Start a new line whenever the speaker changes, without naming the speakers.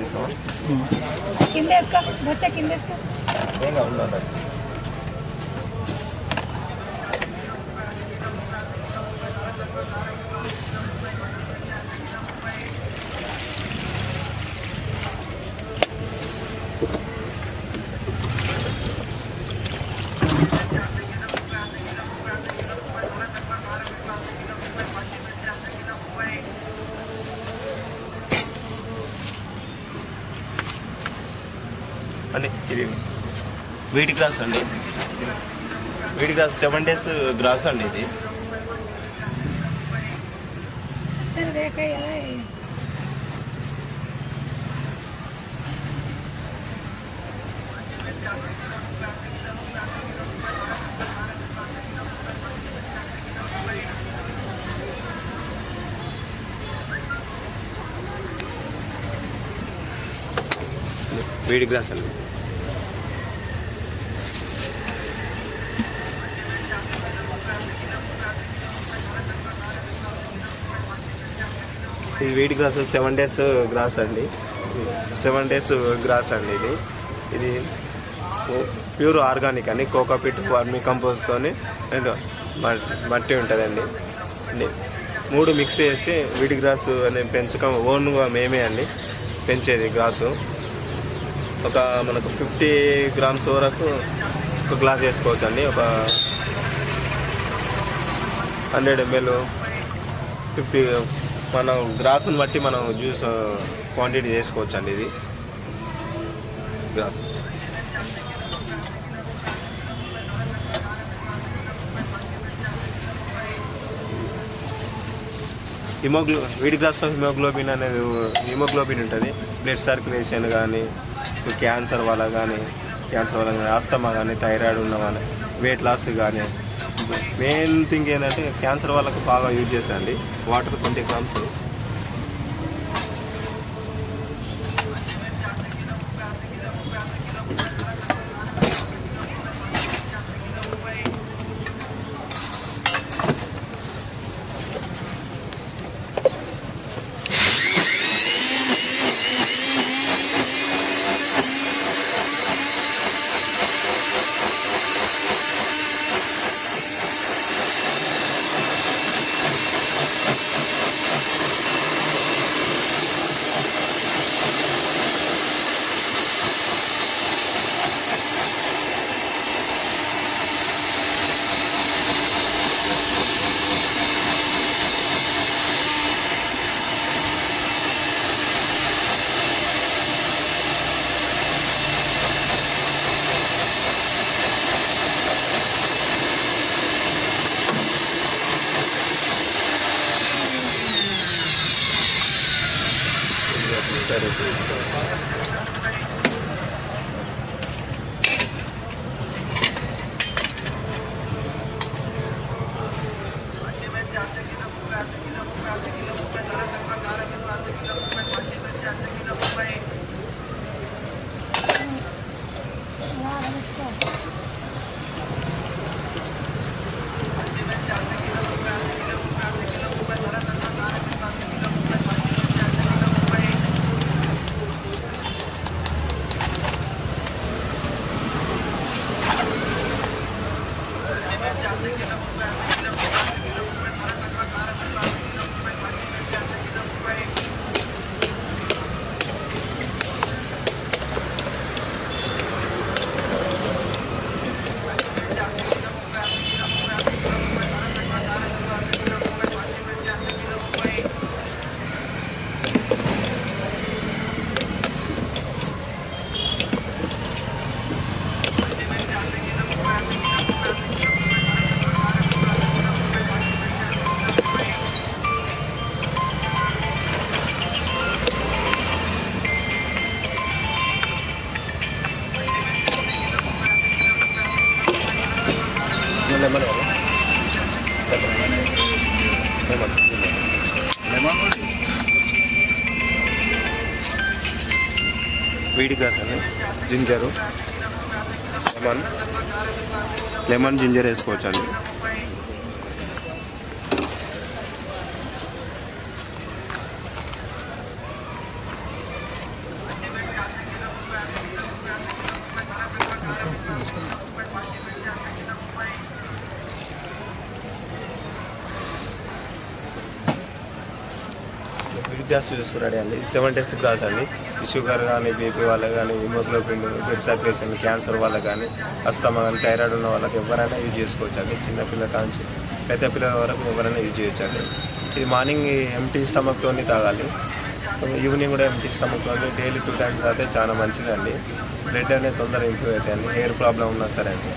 చేస్తాం.
కింద వేసుకో, బొచ్చ కింద వేసుకో.
ఏం కాదు. అండి ఇది వీటి గ్రాస్ అండి. వీటి గ్రాస్ 7 days గ్రాస్ అండి. ఇది వీడి గ్రాస్ అండి. ఇది వీటి గ్రాస్ 7 days గ్రాస్ అండి. 7 days గ్రాస్ అండి. ఇది ప్యూర్ ఆర్గానిక్ అండి. కోకోపిట్, వర్మీ కంపోజ్తో మట్టి ఉంటుందండి. 3 మిక్స్ చేసి వీటి గ్రాస్ అనేది ఓన్గా మేమే అండి పెంచేది గ్రాసు. మనకు 50 grams వరకు ఒక గ్లాస్ వేసుకోవచ్చు అండి. ఒక 100 ml 50 మనం గ్రాసుని బట్టి మనం జ్యూస్ క్వాంటిటీ చేసుకోవచ్చు అండి. ఇది గ్రాస్ వీడి గ్రాస్లో హిమోగ్లోబిన్ ఉంటుంది. బ్లడ్ సర్క్యులేషన్ కానీ, క్యాన్సర్ వల్ల కానీ, ఆస్తమా కానీ, థైరాయిడ్ ఉన్న కానీ, వెయిట్ లాస్ కానీ, మెయిన్ థింగ్ ఏంటంటే క్యాన్సర్ వాళ్ళకు బాగా యూజ్ చేస్తాయండి. Water 20 grams. వీడి గ్రాస్ అండి, జింజరు, లెమన్ జింజర్ వేసుకోవచ్చు అండి. గ్యాస్ చూస్తున్నాడు అండి. 7 days గ్రాస్ అండి. షుగర్ కానీ, బీపీ వాళ్ళకి కానీ, హిమోగ్లోబిన్, బ్లడ్ సర్క్యులేషన్, క్యాన్సర్ వాళ్ళకి కానీ, అస్తమా కానీ, థైరాయిడ్ ఉన్న వాళ్ళకి ఎవరైనా యూజ్ చేసుకోవచ్చు అండి. చిన్నపిల్లల కాంచి పెద్ద పిల్లల వరకు ఎవరైనా యూజ్ చేయొచ్చు అండి. ఇది మార్నింగ్ ఎంటీ స్టమక్తో తాగాలి, ఈవినింగ్ కూడా ఎంటీ స్టమక్తో డైలీ 2 times తాగితే చాలా మంచిదండి. బ్లడ్ అనేది తొందరగా ఇంప్రూవ్ అవుతాయండి. హెయిర్ ప్రాబ్లం ఉన్నా సరే అండి.